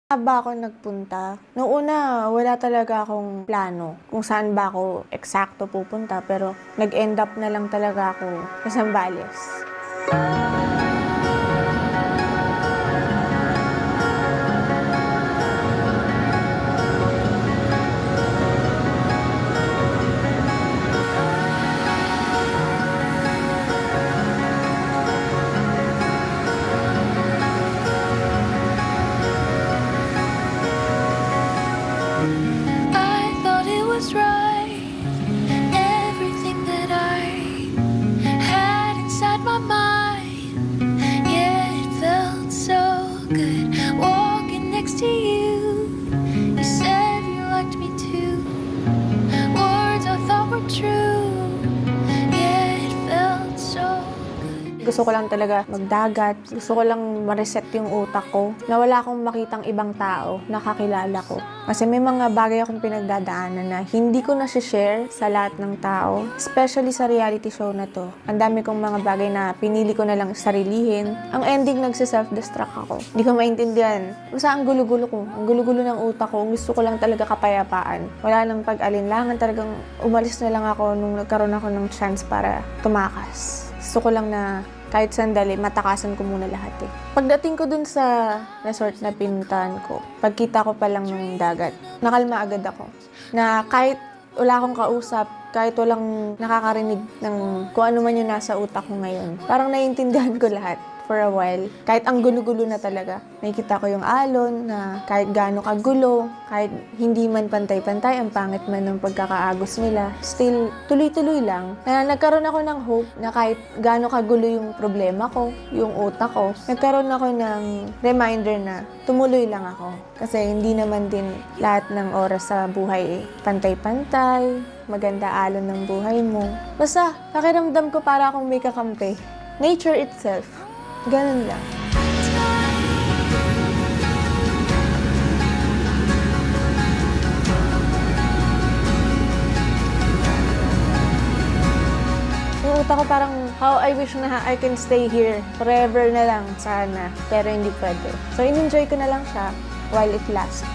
Ba ako nagpunta? Noong una, wala talaga akong plano kung saan ba ako eksakto pupunta, pero nag-end up na lang talaga ako sa Zambales. I thought it was right, everything that I had inside my mind. Yeah, it felt so good walking next to you. You said you liked me too. Words I thought were true. Yeah, it felt so good. Gusto ko lang talaga magdagat. Gusto ko lang ma-reset yung utak ko. Na wala akong makitang ibang tao na kakilala ko. Kasi may mga bagay akong pinagdadaanan na hindi ko na-share sa lahat ng tao. Especially sa reality show na to. Ang dami kong mga bagay na pinili ko na lang sarilihin. Ang ending, nagsiself-destruct ako. Hindi ko maintindihan. Basta ang gulo-gulo ko. Ang gulo-gulo ng utak ko. Gusto ko lang talaga kapayapaan. Wala nang pag-alinlangan. Talagang umalis na lang ako nung nagkaroon ako ng chance para tumakas. Gusto ko lang na kahit sandali, matakasan ko muna lahat eh. Pagdating ko dun sa resort na pinuntahan ko, pagkita ko pa lang ng dagat, nakalma agad ako. Na kahit wala akong kausap, kahit walang nakakarinig ng kung ano man yung nasa utak ko ngayon, parang naiintindihan ko lahat for a while. Kahit ang gulo-gulo na talaga. Nakikita ko yung alon na kahit gaano kagulo, kahit hindi man pantay-pantay, ang pangit man ng pagkakaagos nila, still tuloy-tuloy lang. Na nagkaroon ako ng hope na kahit gaano kagulo yung problema ko, yung utak ko, nagkaroon ako ng reminder na tumuloy lang ako. Kasi hindi naman din lahat ng oras sa buhay pantay-pantay, maganda alon ng buhay mo. Basta, pakiramdam ko para akong may kakampi. Nature itself. Ganun lang. Yung utak ko parang, how I wish na I can stay here forever na lang sana. Pero hindi pwede. So, in-enjoy ko na lang siya while it lasts.